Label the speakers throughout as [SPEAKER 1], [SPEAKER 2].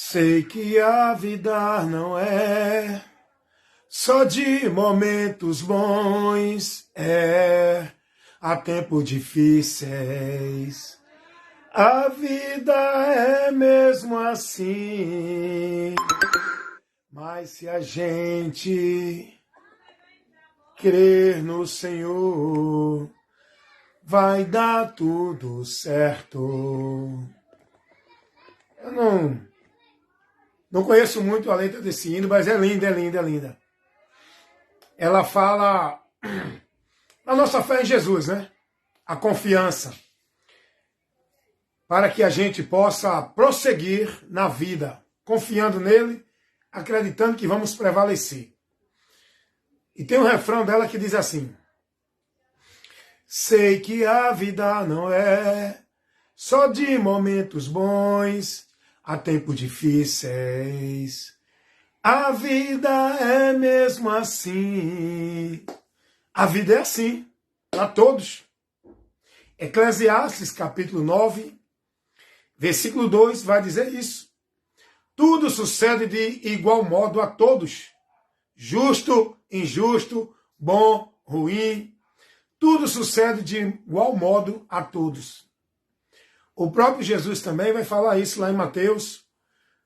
[SPEAKER 1] Sei que a vida não é só de momentos bons, há tempos difíceis. A vida é mesmo assim. Mas se a gente crer no Senhor, vai dar tudo certo. Eu não conheço muito a letra desse hino, mas é linda, é linda, é linda. Ela fala a nossa fé em Jesus, né? A confiança. Para que a gente possa prosseguir na vida, confiando nele, acreditando que vamos prevalecer. E tem um refrão dela que diz assim: sei que a vida não é só de momentos bons, há tempos difíceis. A vida é mesmo assim. A vida é assim, para todos. Eclesiastes, capítulo 9, versículo 2, vai dizer isso. Tudo sucede de igual modo a todos. Justo, injusto, bom, ruim. Tudo sucede de igual modo a todos. O próprio Jesus também vai falar isso lá em Mateus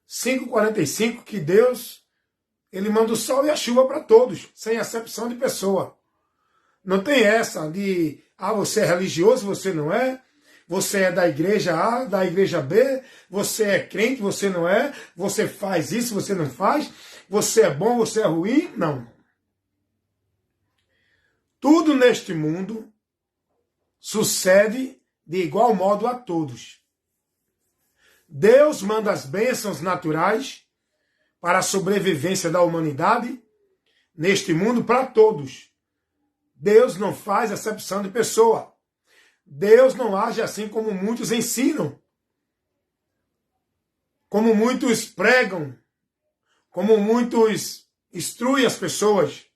[SPEAKER 1] 5,45, que Deus, ele manda o sol e a chuva para todos, sem acepção de pessoa. Não tem essa de, você é religioso, você não é. Você é da igreja A, da igreja B, você é crente, você não é. Você faz isso, você não faz. Você é bom, você é ruim. Não. Tudo neste mundo sucede de igual modo a todos. Deus manda as bênçãos naturais para a sobrevivência da humanidade neste mundo para todos. Deus não faz acepção de pessoa. Deus não age assim como muitos ensinam, como muitos pregam, como muitos instruem as pessoas.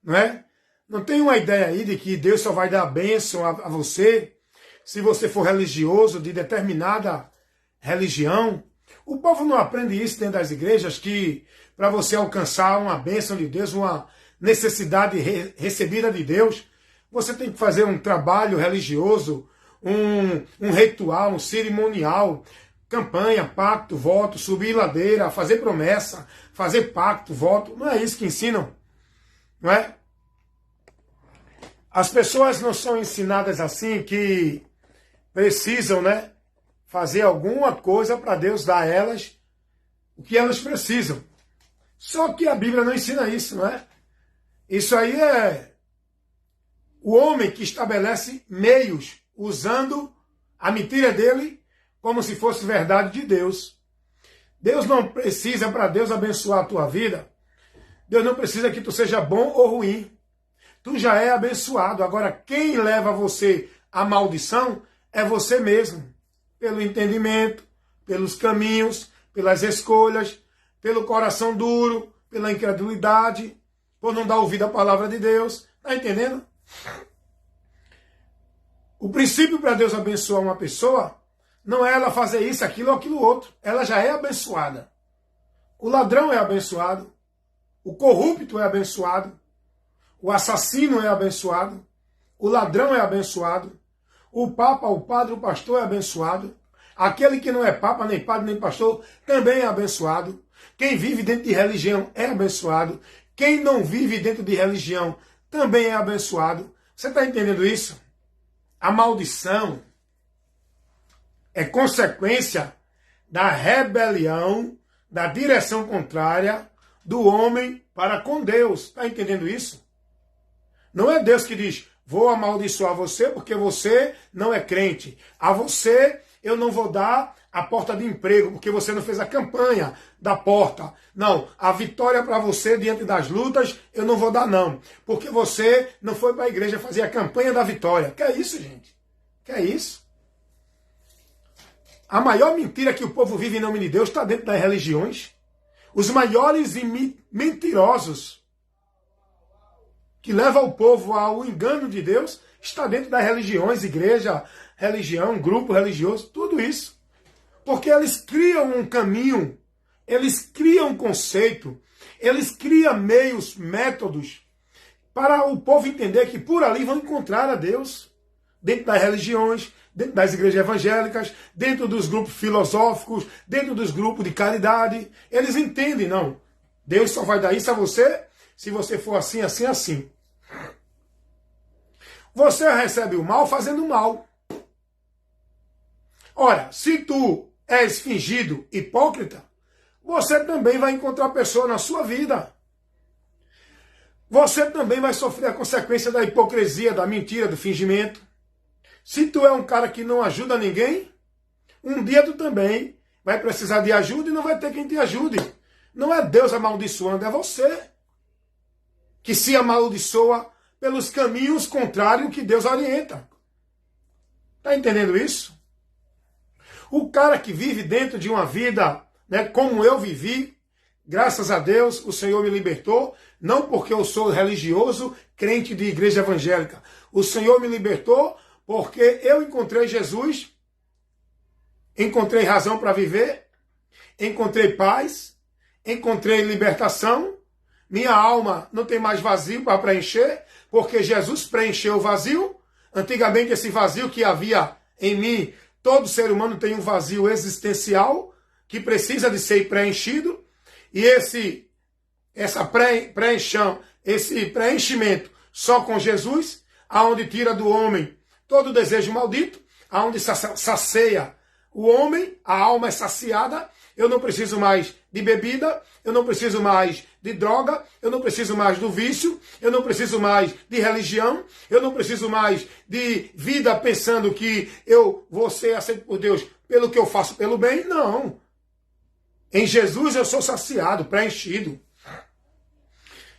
[SPEAKER 1] Não é? Não tem uma ideia aí de que Deus só vai dar bênção a você se você for religioso de determinada religião. O povo não aprende isso dentro das igrejas, que para você alcançar uma bênção de Deus, uma necessidade recebida de Deus, você tem que fazer um trabalho religioso, um ritual, um cerimonial, campanha, pacto, voto, subir ladeira, fazer promessa, fazer pacto, voto. Não é isso que ensinam, não é? As pessoas não são ensinadas assim, que precisam, né, fazer alguma coisa para Deus dar a elas o que elas precisam. Só que a Bíblia não ensina isso, não é? Isso aí é o homem que estabelece meios, usando a mentira dele como se fosse verdade de Deus. Deus não precisa, para Deus abençoar a tua vida, Deus não precisa que tu seja bom ou ruim. Tu já é abençoado. Agora, quem leva você à maldição é você mesmo. Pelo entendimento, pelos caminhos, pelas escolhas, pelo coração duro, pela incredulidade, por não dar ouvido à palavra de Deus. Está entendendo? O princípio para Deus abençoar uma pessoa não é ela fazer isso, aquilo ou aquilo outro. Ela já é abençoada. O ladrão é abençoado. O corrupto é abençoado. O assassino é abençoado. O ladrão é abençoado. O papa, o padre, o pastor é abençoado. Aquele que não é papa, nem padre, nem pastor, também é abençoado. Quem vive dentro de religião é abençoado. Quem não vive dentro de religião também é abençoado. Você está entendendo isso? A maldição é consequência da rebelião, da direção contrária do homem para com Deus. Está entendendo isso? Não é Deus que diz, vou amaldiçoar você porque você não é crente. A você eu não vou dar a porta de emprego porque você não fez a campanha da porta. Não, a vitória para você diante das lutas eu não vou dar não. Porque você não foi para a igreja fazer a campanha da vitória. Que é isso, gente? Que é isso? A maior mentira que o povo vive em nome de Deus está dentro das religiões. Os maiores mentirosos que levam o povo ao engano de Deus está dentro das religiões, igreja, religião, grupo religioso, tudo isso. Porque eles criam um caminho, eles criam um conceito, eles criam meios, métodos, para o povo entender que por ali vão encontrar a Deus. Dentro das religiões, dentro das igrejas evangélicas, dentro dos grupos filosóficos, dentro dos grupos de caridade. Eles entendem, não. Deus só vai dar isso a você se você for assim, assim, assim. Você recebe o mal fazendo mal. Ora, se tu és fingido, hipócrita, você também vai encontrar pessoa na sua vida. Você também vai sofrer a consequência da hipocrisia, da mentira, do fingimento. Se tu é um cara que não ajuda ninguém, um dia tu também vai precisar de ajuda e não vai ter quem te ajude. Não é Deus amaldiçoando, é você que se amaldiçoa pelos caminhos contrários que Deus orienta. Está entendendo isso? O cara que vive dentro de uma vida, né, como eu vivi, graças a Deus, o Senhor me libertou, não porque eu sou religioso, crente de igreja evangélica. O Senhor me libertou porque eu encontrei Jesus, encontrei razão para viver, encontrei paz, encontrei libertação, minha alma não tem mais vazio para preencher, porque Jesus preencheu o vazio. Antigamente esse vazio que havia em mim, todo ser humano tem um vazio existencial que precisa de ser preenchido, e esse preenchimento só com Jesus, aonde tira do homem todo o desejo maldito, aonde sacia o homem, a alma é saciada. Eu não preciso mais de bebida, eu não preciso mais de droga, eu não preciso mais do vício, eu não preciso mais de religião, eu não preciso mais de vida pensando que eu vou ser aceito por Deus pelo que eu faço pelo bem. Não. Em Jesus eu sou saciado, preenchido.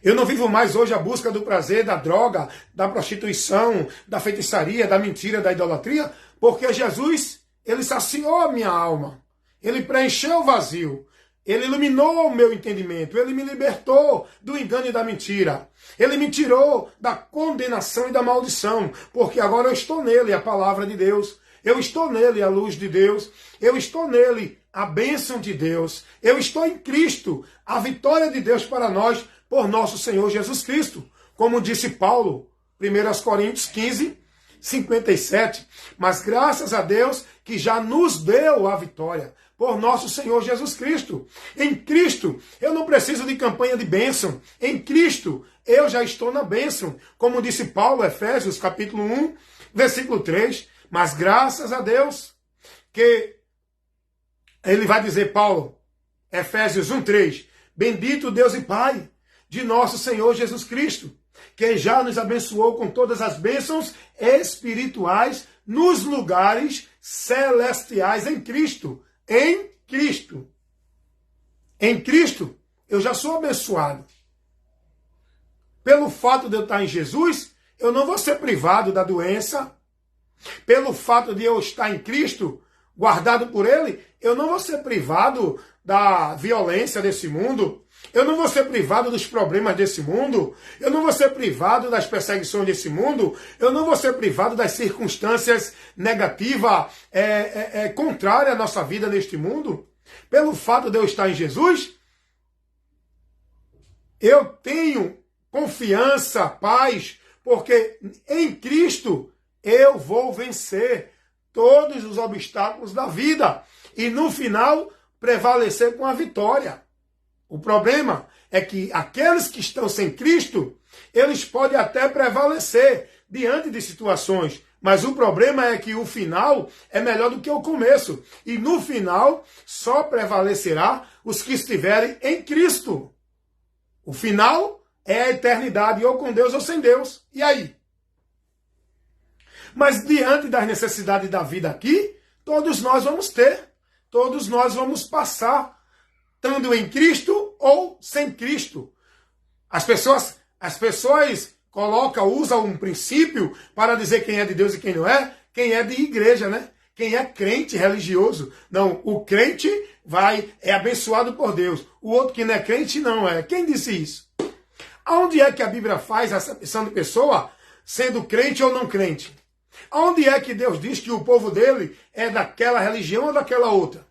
[SPEAKER 1] Eu não vivo mais hoje a busca do prazer, da droga, da prostituição, da feitiçaria, da mentira, da idolatria, porque Jesus, ele saciou a minha alma. Ele preencheu o vazio. Ele iluminou o meu entendimento. Ele me libertou do engano e da mentira. Ele me tirou da condenação e da maldição. Porque agora eu estou nele, a palavra de Deus. Eu estou nele, a luz de Deus. Eu estou nele, a bênção de Deus. Eu estou em Cristo, a vitória de Deus para nós, por nosso Senhor Jesus Cristo. Como disse Paulo, 1 Coríntios 15, 57. Mas graças a Deus que já nos deu a vitória por nosso Senhor Jesus Cristo. Em Cristo, eu não preciso de campanha de bênção. Em Cristo, eu já estou na bênção. Como disse Paulo, Efésios, capítulo 1, versículo 3. Mas graças a Deus que ele vai dizer, Paulo, Efésios 1, 3. Bendito Deus e Pai de nosso Senhor Jesus Cristo, que já nos abençoou com todas as bênçãos espirituais nos lugares celestiais em Cristo. Em Cristo. Em Cristo, eu já sou abençoado. Pelo fato de eu estar em Jesus, eu não vou ser privado da doença. Pelo fato de eu estar em Cristo, guardado por Ele, eu não vou ser privado da violência desse mundo. Eu não vou ser privado dos problemas desse mundo. Eu não vou ser privado das perseguições desse mundo. Eu não vou ser privado das circunstâncias negativas, contrárias à nossa vida neste mundo. Pelo fato de eu estar em Jesus, eu tenho confiança, paz, porque em Cristo eu vou vencer todos os obstáculos da vida. E no final, prevalecer com a vitória. O problema é que aqueles que estão sem Cristo, eles podem até prevalecer diante de situações, mas o problema é que o final é melhor do que o começo. E no final, só prevalecerá os que estiverem em Cristo. O final é a eternidade, ou com Deus ou sem Deus. E aí? Mas diante das necessidades da vida aqui, todos nós vamos ter. Todos nós vamos passar, estando em Cristo ou sem Cristo. As pessoas usam um princípio para dizer quem é de Deus e quem não é. Quem é de igreja, né? Quem é crente religioso. Não, o crente é abençoado por Deus. O outro que não é crente não é. Quem disse isso? Aonde é que a Bíblia faz essa acepção de pessoa sendo crente ou não crente? Aonde é que Deus diz que o povo dele é daquela religião ou daquela outra?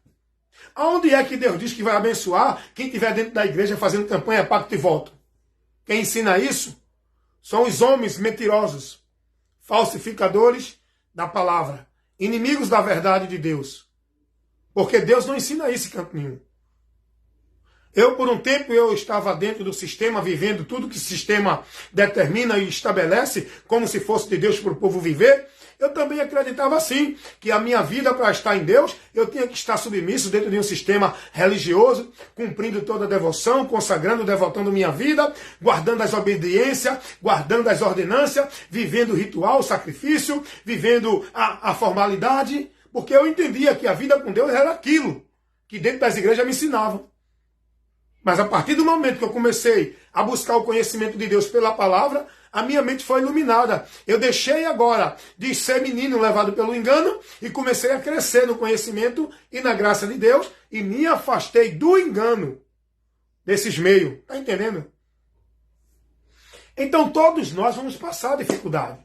[SPEAKER 1] Aonde é que Deus diz que vai abençoar quem estiver dentro da igreja fazendo campanha, pacto e voto? Quem ensina isso são os homens mentirosos, falsificadores da palavra, inimigos da verdade de Deus. Porque Deus não ensina isso em canto nenhum. Por um tempo, eu estava dentro do sistema, vivendo tudo que o sistema determina e estabelece, como se fosse de Deus para o povo viver. Eu também acreditava assim, que a minha vida para estar em Deus, eu tinha que estar submisso dentro de um sistema religioso, cumprindo toda a devoção, consagrando, devotando minha vida, guardando as obediências, guardando as ordenâncias, vivendo o ritual, o sacrifício, vivendo a formalidade, porque eu entendia que a vida com Deus era aquilo que dentro das igrejas me ensinavam. Mas a partir do momento que eu comecei a buscar o conhecimento de Deus pela palavra, a minha mente foi iluminada. Eu deixei agora de ser menino levado pelo engano e comecei a crescer no conhecimento e na graça de Deus e me afastei do engano desses meios. Está entendendo? Então todos nós vamos passar dificuldade.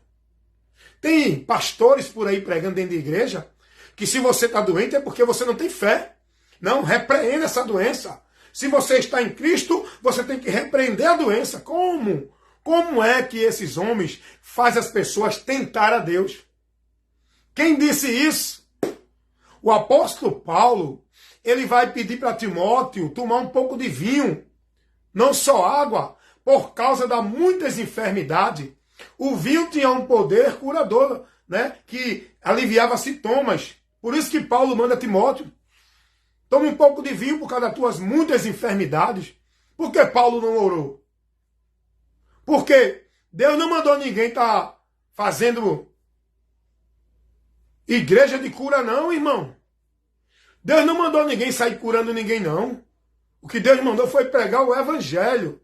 [SPEAKER 1] Tem pastores por aí pregando dentro de igreja que se você está doente é porque você não tem fé. Não, repreenda essa doença. Se você está em Cristo, você tem que repreender a doença. Como? Como é que esses homens fazem as pessoas tentar a Deus? Quem disse isso? O apóstolo Paulo, ele vai pedir para Timóteo tomar um pouco de vinho, não só água, por causa das muitas enfermidades. O vinho tinha um poder curador, né, que aliviava sintomas. Por isso que Paulo manda Timóteo: tome um pouco de vinho por causa das tuas muitas enfermidades. Por que Paulo não orou? Porque Deus não mandou ninguém estar fazendo igreja de cura, não, irmão. Deus não mandou ninguém sair curando ninguém, não. O que Deus mandou foi pregar o evangelho.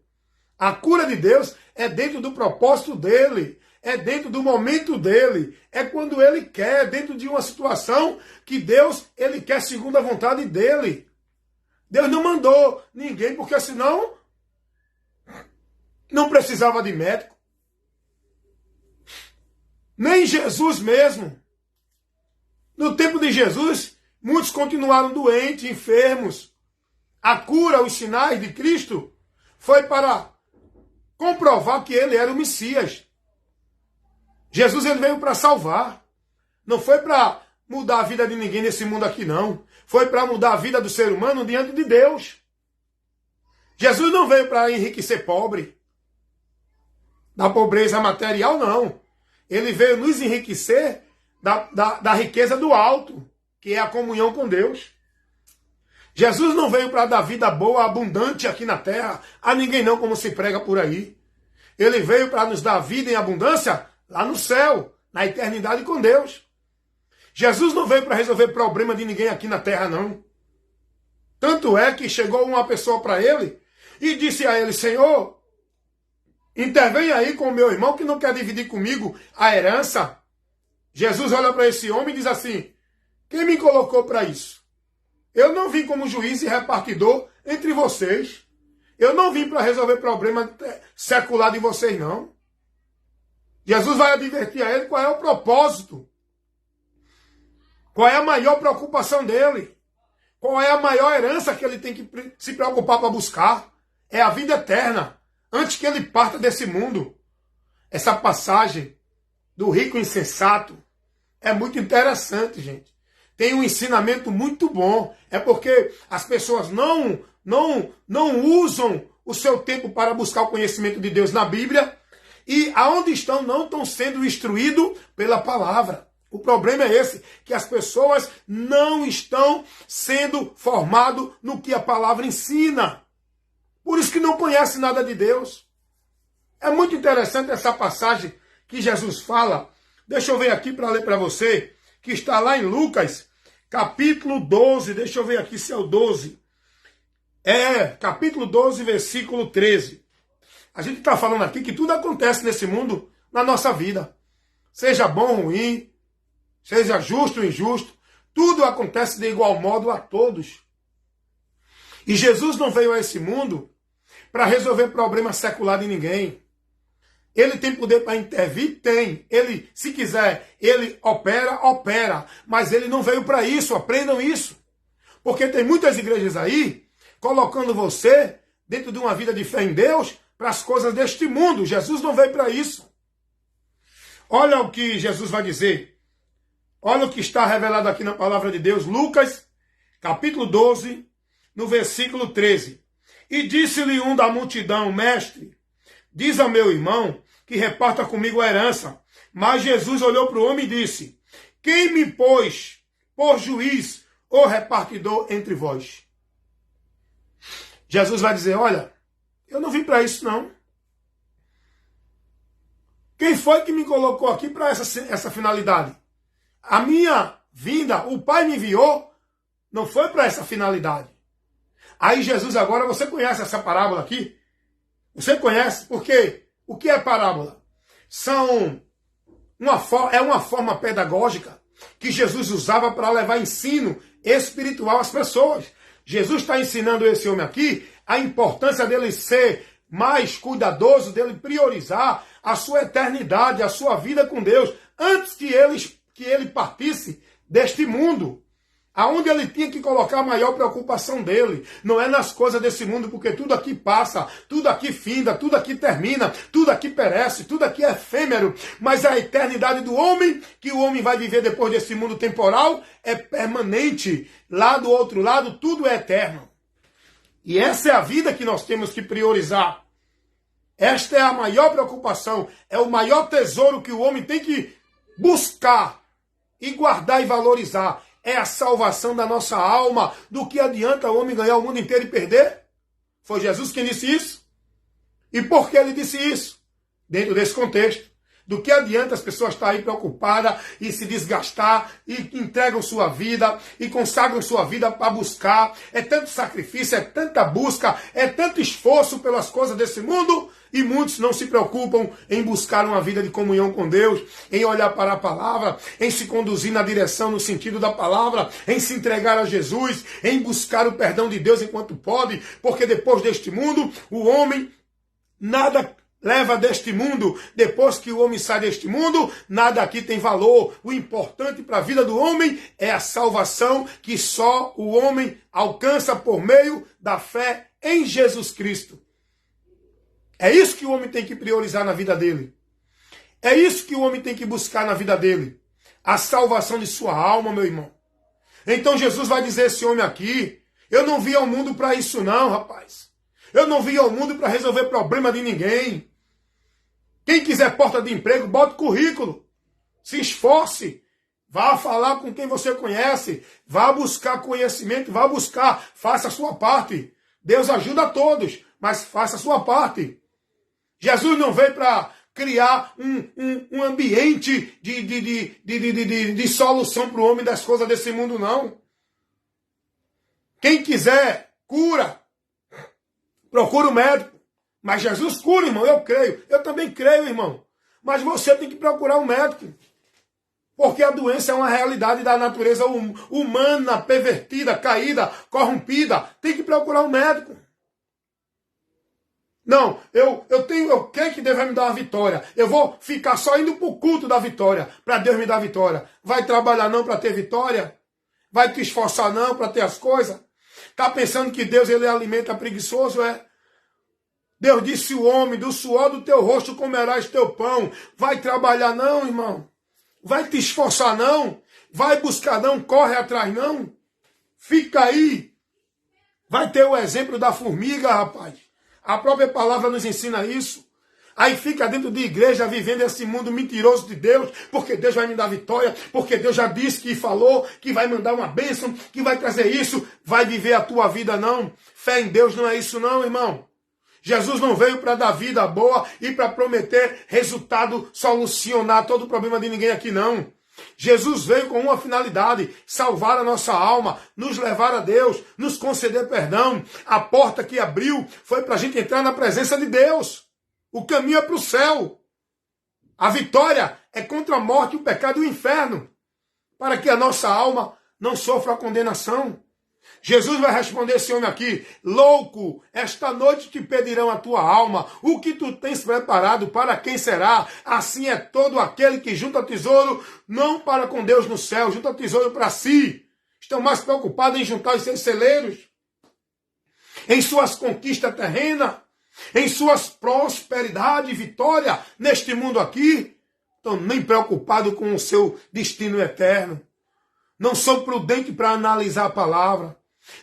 [SPEAKER 1] A cura de Deus é dentro do propósito dele. É dentro do momento dele. É quando ele quer, dentro de uma situação que Deus, ele quer segundo a vontade dele. Deus não mandou ninguém, porque senão não precisava de médico. Nem Jesus mesmo. No tempo de Jesus, muitos continuaram doentes, enfermos. A cura, os sinais de Cristo, foi para comprovar que ele era o Messias. Jesus, ele veio para salvar. Não foi para mudar a vida de ninguém nesse mundo aqui, não. Foi para mudar a vida do ser humano diante de Deus. Jesus não veio para enriquecer pobre. Da pobreza material, não. Ele veio nos enriquecer da riqueza do alto, que é a comunhão com Deus. Jesus não veio para dar vida boa, abundante aqui na terra, a ninguém não, como se prega por aí. Ele veio para nos dar vida em abundância lá no céu, na eternidade com Deus. Jesus não veio para resolver problema de ninguém aqui na terra, não. Tanto é que chegou uma pessoa para ele e disse a ele: Senhor, intervém aí com o meu irmão que não quer dividir comigo a herança. Jesus olha para esse homem e diz assim: quem me colocou para isso? Eu não vim como juiz e repartidor entre vocês. Eu não vim para resolver problema secular de vocês, não. Jesus vai advertir a ele qual é o propósito. Qual é a maior preocupação dele. Qual é a maior herança que ele tem que se preocupar para buscar. É a vida eterna. Antes que ele parta desse mundo. Essa passagem do rico insensato é muito interessante, gente. Tem um ensinamento muito bom. É porque as pessoas não usam o seu tempo para buscar o conhecimento de Deus na Bíblia. E aonde estão, não estão sendo instruídos pela palavra. O problema é esse, que as pessoas não estão sendo formadas no que a palavra ensina. Por isso que não conhecem nada de Deus. É muito interessante essa passagem que Jesus fala. Deixa eu ver aqui para ler para você, que está lá em Lucas, capítulo 12. Deixa eu ver aqui se é o 12. Capítulo 12, versículo 13. A gente está falando aqui que tudo acontece nesse mundo, na nossa vida. Seja bom ou ruim, seja justo ou injusto, tudo acontece de igual modo a todos. E Jesus não veio a esse mundo para resolver problema secular de ninguém. Ele tem poder para intervir? Tem. Ele, se quiser, ele opera. Mas ele não veio para isso, aprendam isso. Porque tem muitas igrejas aí colocando você dentro de uma vida de fé em Deus para as coisas deste mundo. Jesus não veio para isso. Olha o que Jesus vai dizer. Olha o que está revelado aqui na palavra de Deus. Lucas, capítulo 12, no versículo 13. E disse-lhe um da multidão: Mestre, diz ao meu irmão que reparta comigo a herança. Mas Jesus olhou para o homem e disse: Quem me pôs por juiz ou repartidor entre vós? Jesus vai dizer: olha, eu não vim para isso não. Quem foi que me colocou aqui para essa finalidade? A minha vinda, o Pai me enviou, não foi para essa finalidade. Aí Jesus agora, você conhece essa parábola aqui? Você conhece? Porque o que é parábola? É uma forma pedagógica que Jesus usava para levar ensino espiritual às pessoas. Jesus está ensinando esse homem aqui a importância dele ser mais cuidadoso, dele priorizar a sua eternidade, a sua vida com Deus, antes que ele partisse deste mundo. Aonde ele tinha que colocar a maior preocupação dele. Não é nas coisas desse mundo, porque tudo aqui passa, tudo aqui finda, tudo aqui termina, tudo aqui perece, tudo aqui é efêmero. Mas a eternidade do homem, que o homem vai viver depois desse mundo temporal, é permanente. Lá do outro lado, tudo é eterno. E essa é a vida que nós temos que priorizar. Esta é a maior preocupação, é o maior tesouro que o homem tem que buscar e guardar e valorizar. É a salvação da nossa alma. Do que adianta o homem ganhar o mundo inteiro e perder? Foi Jesus quem disse isso. E por que ele disse isso? Dentro desse contexto. Do que adianta as pessoas estarem preocupadas e se desgastar e entregam sua vida e consagram sua vida para buscar. É tanto sacrifício, é tanta busca, é tanto esforço pelas coisas desse mundo e muitos não se preocupam em buscar uma vida de comunhão com Deus, em olhar para a palavra, em se conduzir na direção, no sentido da palavra, em se entregar a Jesus, em buscar o perdão de Deus enquanto pode, porque depois deste mundo, o homem nada leva deste mundo. Depois que o homem sai deste mundo, nada aqui tem valor. O importante para a vida do homem é a salvação que só o homem alcança por meio da fé em Jesus Cristo. É isso que o homem tem que priorizar na vida dele. É isso que o homem tem que buscar na vida dele. A salvação de sua alma, meu irmão. Então Jesus vai dizer a esse homem aqui: eu não vim ao mundo para isso não, rapaz. Eu não vim ao mundo para resolver problema de ninguém. Quem quiser porta de emprego, bota o currículo. Se esforce. Vá falar com quem você conhece. Vá buscar conhecimento. Vá buscar. Faça a sua parte. Deus ajuda a todos, mas faça a sua parte. Jesus não veio para criar um ambiente de solução para o homem das coisas desse mundo, não. Quem quiser, cura. Procura o médico. Mas Jesus cura, irmão, eu creio. Eu também creio, irmão. Mas você tem que procurar um médico. Porque a doença é uma realidade da natureza humana, pervertida, caída, corrompida. Tem que procurar um médico. Não, eu creio que Deus vai me dar uma vitória. Eu vou ficar só indo para o culto da vitória, para Deus me dar vitória. Vai trabalhar não para ter vitória? Vai te esforçar não para ter as coisas? Está pensando que Deus ele alimenta preguiçoso, é? Deus disse o homem, do suor do teu rosto comerás teu pão. Vai trabalhar não, irmão? Vai te esforçar não? Vai buscar não? Corre atrás não? Fica aí. Vai ter o exemplo da formiga, rapaz. A própria palavra nos ensina isso. Aí fica dentro de igreja vivendo esse mundo mentiroso de Deus, porque Deus vai me dar vitória, porque Deus já disse que falou, que vai mandar uma bênção, que vai trazer isso. Vai viver a tua vida não. Fé em Deus não é isso não, irmão. Jesus não veio para dar vida boa e para prometer resultado, solucionar todo o problema de ninguém aqui não. Jesus veio com uma finalidade: salvar a nossa alma, nos levar a Deus, nos conceder perdão. A porta que abriu foi para a gente entrar na presença de Deus. O caminho é para o céu. A vitória é contra a morte, o pecado e o inferno, para que a nossa alma não sofra a condenação. Jesus vai responder esse homem aqui: louco, esta noite te pedirão a tua alma. O que tu tens preparado, para quem será? Assim é todo aquele que junta tesouro, não para com Deus no céu, junta tesouro para si. estão mais preocupados em juntar os seus celeiros, em suas conquistas terrenas, em suas prosperidade e vitória neste mundo aqui. Estão nem preocupados com o seu destino eterno. Não são prudentes para analisar a palavra.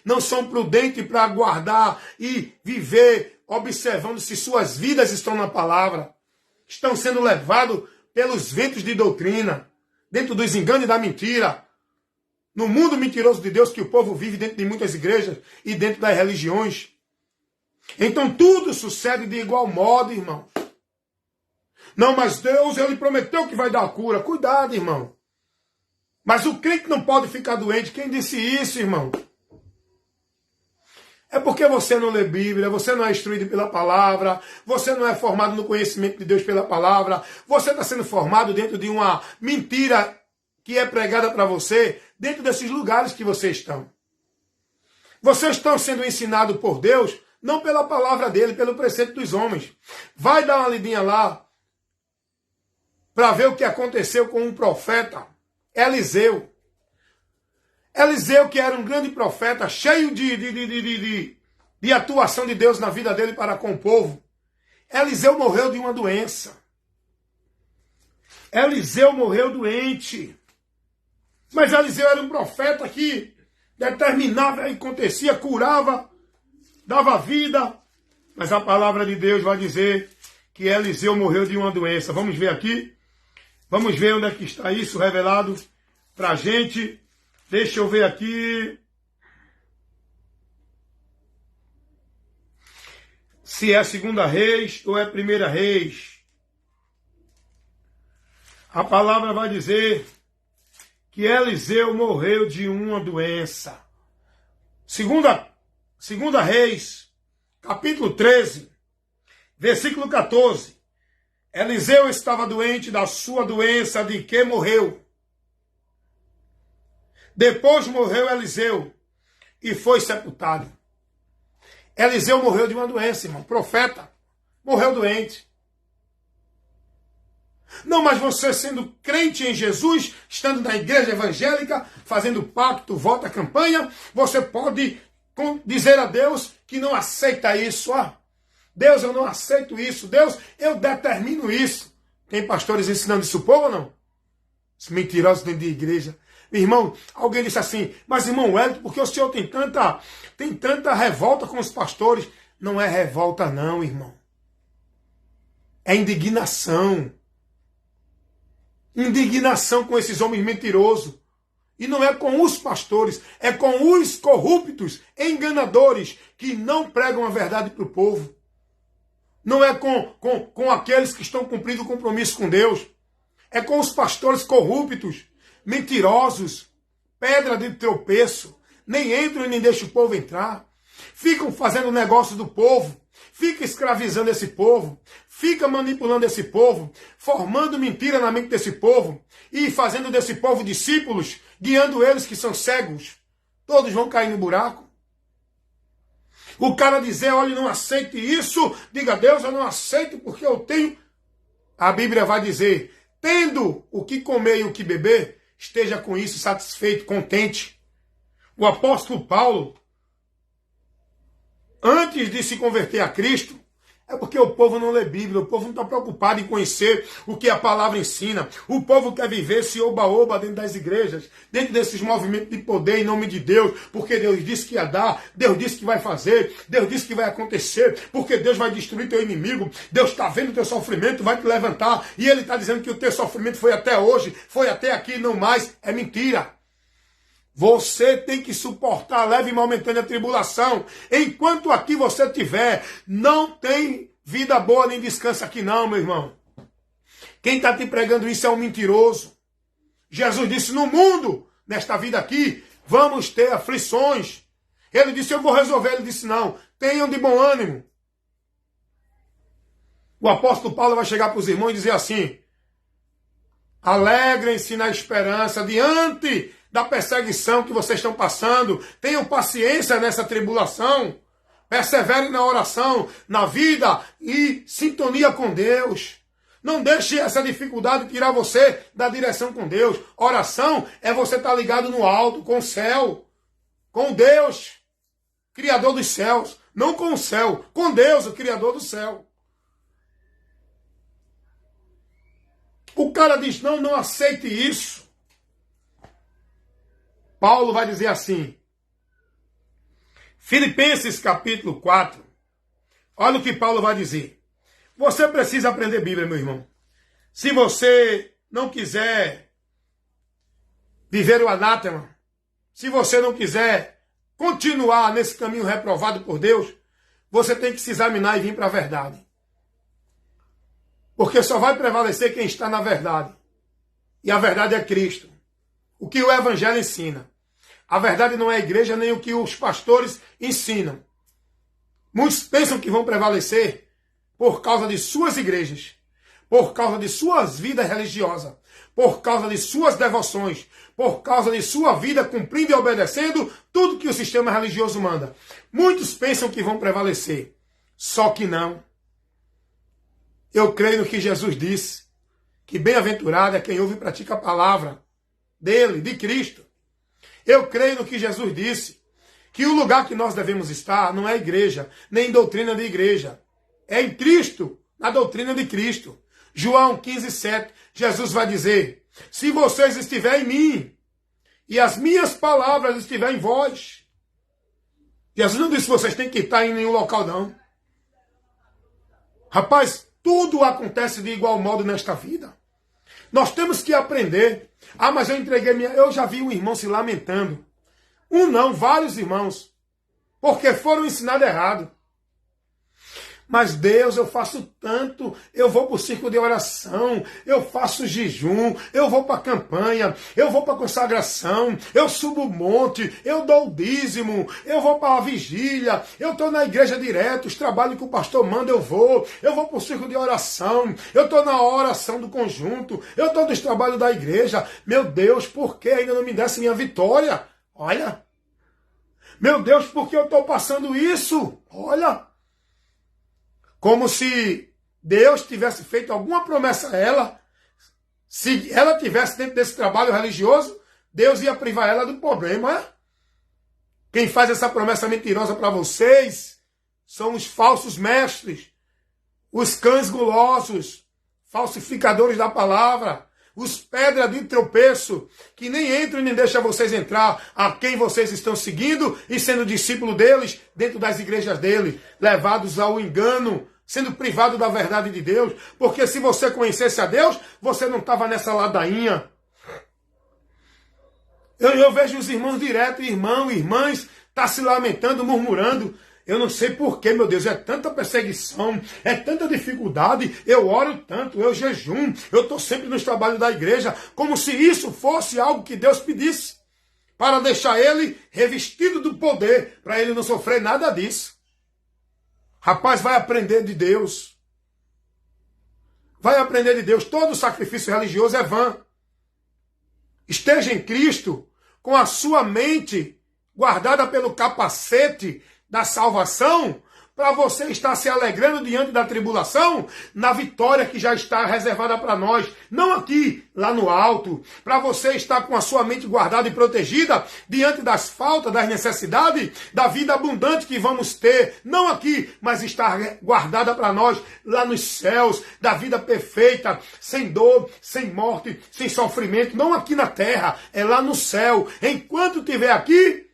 [SPEAKER 1] Não são prudentes para guardar e viver observando se suas vidas estão na palavra. Estão sendo levados pelos ventos de doutrina, dentro dos enganos e da mentira. No mundo mentiroso de Deus que o povo vive dentro de muitas igrejas e dentro das religiões. Então tudo sucede de igual modo, irmão. Não, mas Deus, Ele prometeu que vai dar a cura. Cuidado, irmão. Mas o crente não pode ficar doente. Quem disse isso, irmão? É porque você não lê Bíblia, você não é instruído pela palavra, você não é formado no conhecimento de Deus pela palavra, você está sendo formado dentro de uma mentira que é pregada para você, dentro desses lugares que vocês estão. Vocês estão sendo ensinados por Deus, não pela palavra dele, pelo preceito dos homens. Vai dar uma lidinha lá, para ver o que aconteceu com um profeta, Eliseu. Eliseu, que era um grande profeta, cheio de atuação de Deus na vida dele para com o povo. Eliseu morreu de uma doença. Eliseu morreu doente. Mas Eliseu era um profeta que determinava e acontecia, curava, dava vida. Mas a palavra de Deus vai dizer que Eliseu morreu de uma doença. Vamos ver aqui. Vamos ver onde é que está isso revelado para a gente. Deixa eu ver aqui. Se é 2 Reis ou é 1 Reis. A palavra vai dizer que Eliseu morreu de uma doença. 2 Reis, capítulo 13, versículo 14. Eliseu estava doente da sua doença de que morreu. Depois morreu Eliseu e foi sepultado. Eliseu morreu de uma doença, irmão. Profeta. Morreu doente. Não, mas você sendo crente em Jesus, estando na igreja evangélica, fazendo pacto, voto, campanha, você pode dizer a Deus que não aceita isso. Deus, eu não aceito isso. Deus, eu determino isso. Tem pastores ensinando isso povo ou não? Os mentirosos dentro de igreja. Irmão, alguém disse assim, mas irmão Wellington, porque o senhor tem tanta revolta com os pastores? Não é revolta não, irmão. É indignação. Indignação com esses homens mentirosos. E não é com os pastores, é com os corruptos, enganadores, que não pregam a verdade para o povo. Não é com aqueles que estão cumprindo o compromisso com Deus. É com os pastores corruptos, mentirosos, pedra de tropeço, nem entram e nem deixam o povo entrar, ficam fazendo negócio do povo, fica escravizando esse povo, fica manipulando esse povo, formando mentira na mente desse povo e fazendo desse povo discípulos, guiando eles que são cegos. Todos vão cair no buraco. O cara dizer, olha, não aceite isso, diga a Deus, eu não aceito porque eu tenho. A Bíblia vai dizer, tendo o que comer e o que beber, esteja com isso satisfeito, contente. O apóstolo Paulo, antes de se converter a Cristo, é porque o povo não lê Bíblia, o povo não está preocupado em conhecer o que a palavra ensina. O povo quer viver esse oba-oba dentro das igrejas, dentro desses movimentos de poder em nome de Deus, porque Deus disse que ia dar, Deus disse que vai fazer, Deus disse que vai acontecer, porque Deus vai destruir teu inimigo, Deus está vendo o teu sofrimento, vai te levantar, e Ele está dizendo que o teu sofrimento foi até hoje, foi até aqui, não mais, é mentira. Você tem que suportar a leve e momentânea tribulação. Enquanto aqui você tiver, não tem vida boa nem descanso aqui não, meu irmão. Quem está te pregando isso é um mentiroso. Jesus disse, no mundo, nesta vida aqui, vamos ter aflições. Ele disse, eu vou resolver. Ele disse, não, tenham de bom ânimo. O apóstolo Paulo vai chegar para os irmãos e dizer assim, alegrem-se na esperança diante da perseguição que vocês estão passando. Tenham paciência nessa tribulação. Perseverem na oração, na vida e sintonia com Deus. Não deixe essa dificuldade tirar você da direção com Deus. Oração é você estar ligado no alto, com o céu, com Deus, Criador dos céus. Não com o céu, com Deus, o Criador do céu. O cara diz, não, não aceite isso. Paulo vai dizer assim, Filipenses capítulo 4, olha o que Paulo vai dizer. Você precisa aprender Bíblia, meu irmão. Se você não quiser viver o anátema, se você não quiser continuar nesse caminho reprovado por Deus, você tem que se examinar e vir para a verdade. Porque só vai prevalecer quem está na verdade. E a verdade é Cristo. O que o Evangelho ensina. A verdade não é a igreja nem o que os pastores ensinam. Muitos pensam que vão prevalecer por causa de suas igrejas, por causa de suas vidas religiosas, por causa de suas devoções, por causa de sua vida cumprindo e obedecendo tudo que o sistema religioso manda. Muitos pensam que vão prevalecer, só que não. Eu creio no que Jesus disse, que bem-aventurado é quem ouve e pratica a palavra dele, de Cristo. Eu creio no que Jesus disse, que o lugar que nós devemos estar não é igreja, nem doutrina de igreja. É em Cristo, na doutrina de Cristo. João 15:7, Jesus vai dizer, se vocês estiverem em mim, e as minhas palavras estiverem em vós. Jesus não disse que vocês têm que estar em nenhum local, não. Rapaz, tudo acontece de igual modo nesta vida. Nós temos que aprender. Ah, mas eu entreguei minha... Eu já vi um irmão se lamentando. Um não, vários irmãos. Porque foram ensinados errado. Mas Deus, eu faço tanto, eu vou para o círculo de oração, eu faço jejum, eu vou para a campanha, eu vou para a consagração, eu subo o monte, eu dou o dízimo, eu vou para a vigília, eu estou na igreja direto, os trabalhos que o pastor manda eu vou para o círculo de oração, eu estou na oração do conjunto, eu estou nos trabalhos da igreja. Meu Deus, por que ainda não me desse minha vitória? Olha. Meu Deus, por que eu estou passando isso? Olha. Como se Deus tivesse feito alguma promessa a ela. Se ela tivesse dentro desse trabalho religioso, Deus ia privar ela do problema. É? Quem faz essa promessa mentirosa para vocês são os falsos mestres, os cães gulosos, falsificadores da palavra, os pedras de tropeço, que nem entram e nem deixam vocês entrar, a quem vocês estão seguindo e sendo discípulo deles dentro das igrejas dele, levados ao engano, sendo privado da verdade de Deus, porque se você conhecesse a Deus, você não estava nessa ladainha. Eu vejo os irmãos direto, irmãs, tá se lamentando, murmurando. Eu não sei porquê, meu Deus, é tanta perseguição, é tanta dificuldade, eu oro tanto, eu jejum, eu estou sempre nos trabalhos da igreja, como se isso fosse algo que Deus pedisse, para deixar ele revestido do poder, para ele não sofrer nada disso. Rapaz, vai aprender de Deus. Vai aprender de Deus. Todo sacrifício religioso é vã. Esteja em Cristo com a sua mente guardada pelo capacete da salvação, para você estar se alegrando diante da tribulação, na vitória que já está reservada para nós. Não aqui, lá no alto. Para você estar com a sua mente guardada e protegida diante das faltas, das necessidades, da vida abundante que vamos ter. Não aqui, mas estar guardada para nós lá nos céus, da vida perfeita, sem dor, sem morte, sem sofrimento. Não aqui na terra, é lá no céu. Enquanto estiver aqui,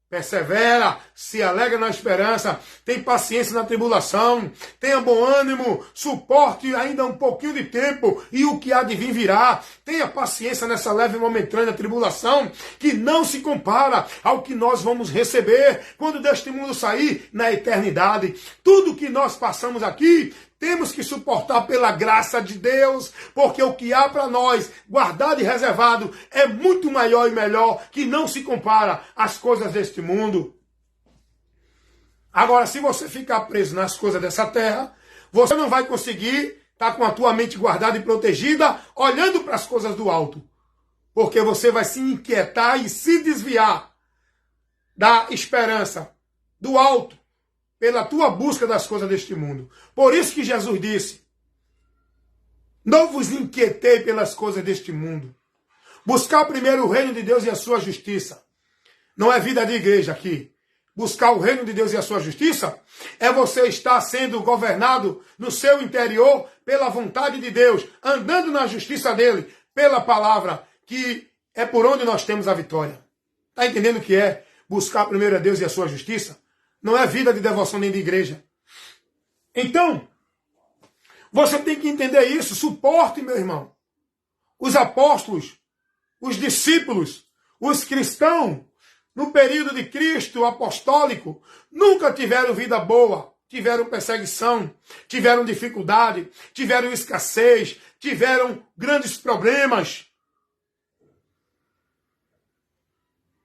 [SPEAKER 1] persevera, se alegra na esperança, tem paciência na tribulação, tenha bom ânimo, suporte ainda um pouquinho de tempo e o que há de vir virá. Tenha paciência nessa leve e momentânea tribulação, que não se compara ao que nós vamos receber quando deste mundo sair na eternidade. Tudo que nós passamos aqui, temos que suportar pela graça de Deus, porque o que há para nós, guardado e reservado, é muito maior e melhor, que não se compara às coisas deste mundo. Agora, se você ficar preso nas coisas dessa terra, você não vai conseguir estar com a tua mente guardada e protegida, olhando para as coisas do alto. Porque você vai se inquietar e se desviar da esperança do alto, pela tua busca das coisas deste mundo. Por isso que Jesus disse, Não vos inquietei pelas coisas deste mundo. Buscar primeiro o reino de Deus e a sua justiça. Não é vida de igreja aqui. Buscar o reino de Deus e a sua justiça é você estar sendo governado no seu interior pela vontade de Deus, andando na justiça dele, pela palavra, que é por onde nós temos a vitória. Está entendendo o que é buscar primeiro a Deus e a sua justiça? Não é vida de devoção nem de igreja. Então, você tem que entender isso. Suporte, meu irmão. Os apóstolos, os discípulos, os cristãos, no período de Cristo apostólico, nunca tiveram vida boa. Tiveram perseguição, tiveram dificuldade, tiveram escassez, tiveram grandes problemas.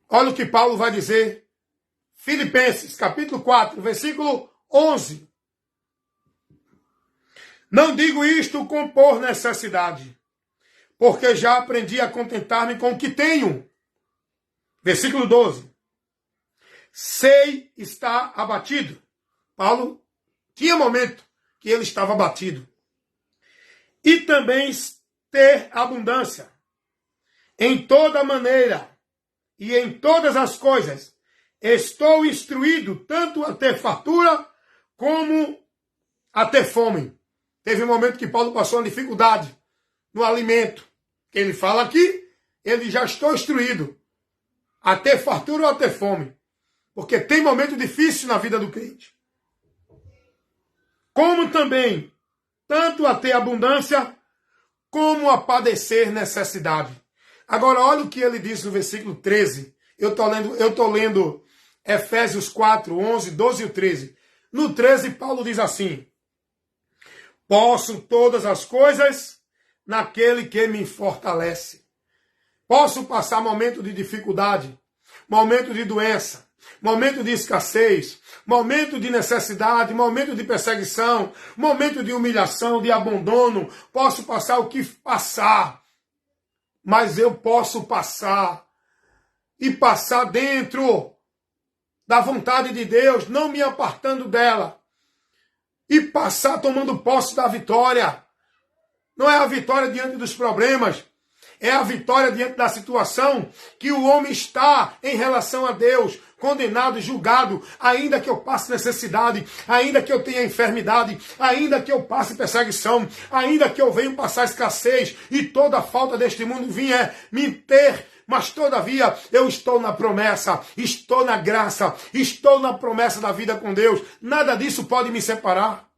[SPEAKER 1] Olha o que Paulo vai dizer. Filipenses, capítulo 4, versículo 11. Não digo isto por necessidade, porque já aprendi a contentar-me com o que tenho. Versículo 12. Sei estar abatido. Paulo tinha momento que ele estava abatido. E também ter abundância. Em toda maneira e em todas as coisas, estou instruído tanto a ter fartura como a ter fome. Teve um momento que Paulo passou uma dificuldade no alimento. Ele fala aqui, ele já estou instruído a ter fartura ou a ter fome. Porque tem momento difícil na vida do crente. Como também, tanto a ter abundância, como a padecer necessidade. Agora, olha o que ele diz no versículo 13. Eu estou lendo Efésios 4, 11, 12 e 13. No 13, Paulo diz assim: posso todas as coisas naquele que me fortalece. Posso passar momento de dificuldade, momento de doença, momento de escassez, momento de necessidade, momento de perseguição, momento de humilhação, de abandono. Posso passar o que passar, mas eu posso passar e passar dentro da vontade de Deus, não me apartando dela. E passar tomando posse da vitória. Não é a vitória diante dos problemas. É a vitória diante da situação que o homem está em relação a Deus. Condenado, julgado. Ainda que eu passe necessidade. Ainda que eu tenha enfermidade. Ainda que eu passe perseguição. Ainda que eu venha passar escassez. E toda a falta deste mundo vinha me ter. Mas todavia eu estou na promessa, estou na graça, estou na promessa da vida com Deus. Nada disso pode me separar.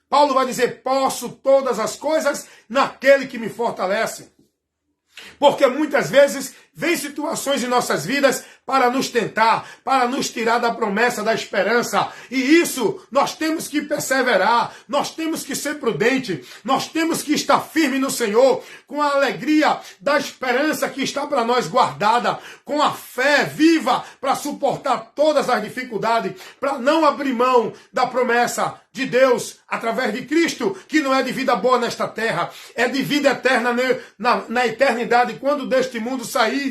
[SPEAKER 1] Paulo vai dizer, posso todas as coisas naquele que me fortalece. Porque muitas vezes vem situações em nossas vidas para nos tentar, para nos tirar da promessa, da esperança. E isso nós temos que perseverar, nós temos que ser prudente, nós temos que estar firme no Senhor, com a alegria da esperança que está para nós guardada, com a fé viva para suportar todas as dificuldades, para não abrir mão da promessa de Deus através de Cristo, que não é de vida boa nesta terra, é de vida eterna na eternidade, quando deste mundo sair.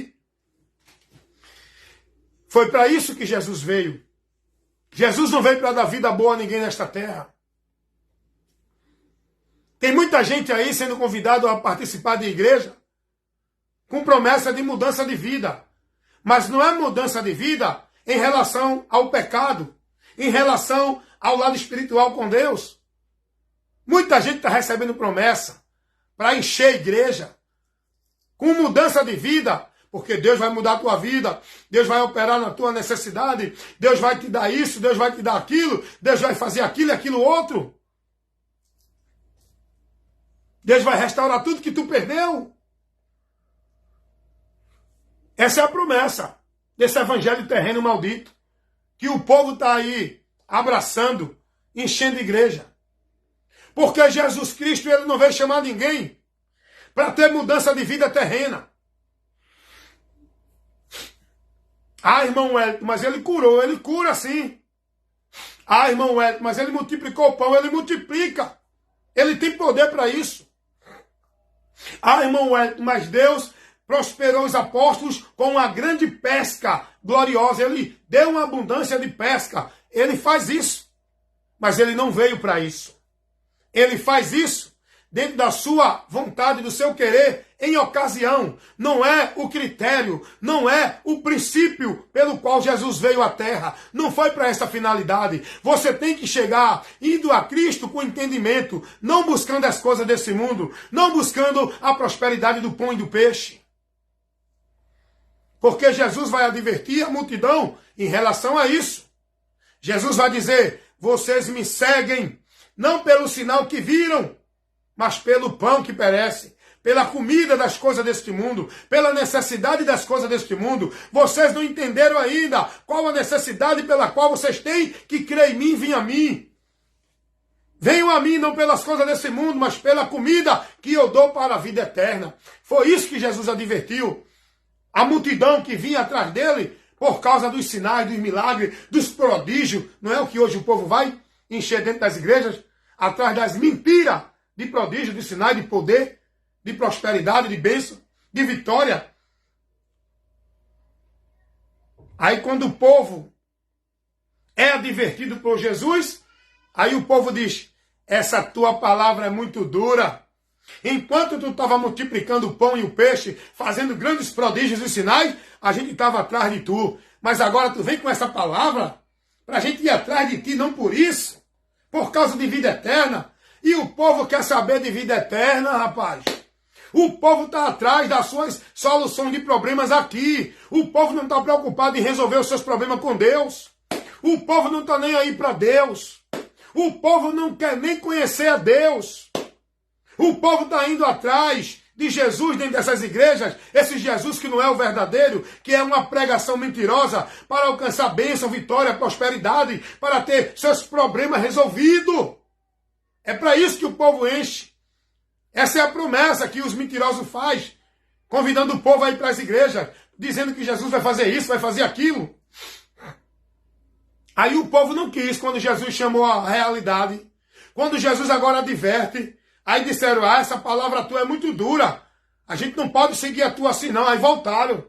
[SPEAKER 1] Foi para isso que Jesus veio. Jesus não veio para dar vida boa a ninguém nesta terra. Tem muita gente aí sendo convidado a participar de igreja com promessa de mudança de vida. Mas não é mudança de vida em relação ao pecado, em relação ao lado espiritual com Deus. Muita gente está recebendo promessa para encher a igreja com mudança de vida, porque Deus vai mudar a tua vida, Deus vai operar na tua necessidade, Deus vai te dar isso, Deus vai te dar aquilo, Deus vai fazer aquilo e aquilo outro. Deus vai restaurar tudo que tu perdeu. Essa é a promessa desse evangelho terreno maldito, que o povo está aí abraçando, enchendo a igreja. Porque Jesus Cristo, ele não veio chamar ninguém para ter mudança de vida terrena. Ah, irmão Wellington, mas ele curou, ele cura sim. Ah, irmão Wellington, mas ele multiplicou o pão, ele multiplica. Ele tem poder para isso. Ah, irmão Wellington, mas Deus prosperou os apóstolos com uma grande pesca gloriosa. Ele deu uma abundância de pesca. Ele faz isso. Mas ele não veio para isso. Ele faz isso dentro da sua vontade, do seu querer, em ocasião. Não é o critério, não é o princípio pelo qual Jesus veio à terra. Não foi para essa finalidade. Você tem que chegar indo a Cristo com entendimento, não buscando as coisas desse mundo, não buscando a prosperidade do pão e do peixe. Porque Jesus vai advertir a multidão em relação a isso. Jesus vai dizer: vocês me seguem, não pelo sinal que viram, mas pelo pão que perece, pela comida das coisas deste mundo, pela necessidade das coisas deste mundo. Vocês não entenderam ainda qual a necessidade pela qual vocês têm que crer em mim, vir a mim. Venham a mim não pelas coisas desse mundo, mas pela comida que eu dou para a vida eterna. Foi isso que Jesus advertiu. A multidão que vinha atrás dele, por causa dos sinais, dos milagres, dos prodígios, não é o que hoje o povo vai encher dentro das igrejas? Atrás das mentiras de prodígios, de sinais, de poder, de prosperidade, de bênção, de vitória. Aí quando o povo é advertido por Jesus, aí o povo diz: essa tua palavra é muito dura. Enquanto tu estava multiplicando o pão e o peixe, fazendo grandes prodígios e sinais, a gente estava atrás de tu. Mas agora tu vem com essa palavra para a gente ir atrás de ti, não por isso, por causa de vida eterna. E o povo quer saber de vida eterna, rapaz. O povo está atrás das suas soluções de problemas aqui. O povo não está preocupado em resolver os seus problemas com Deus. O povo não está nem aí para Deus. O povo não quer nem conhecer a Deus. O povo está indo atrás de Jesus dentro dessas igrejas, esse Jesus que não é o verdadeiro, que é uma pregação mentirosa para alcançar bênção, vitória, prosperidade, para ter seus problemas resolvidos. É para isso que o povo enche. Essa é a promessa que os mentirosos fazem, convidando o povo a ir para as igrejas, dizendo que Jesus vai fazer isso, vai fazer aquilo. Aí o povo não quis quando Jesus chamou a realidade. Quando Jesus agora adverte, aí disseram: essa palavra tua é muito dura. A gente não pode seguir a tua assim não. Aí voltaram.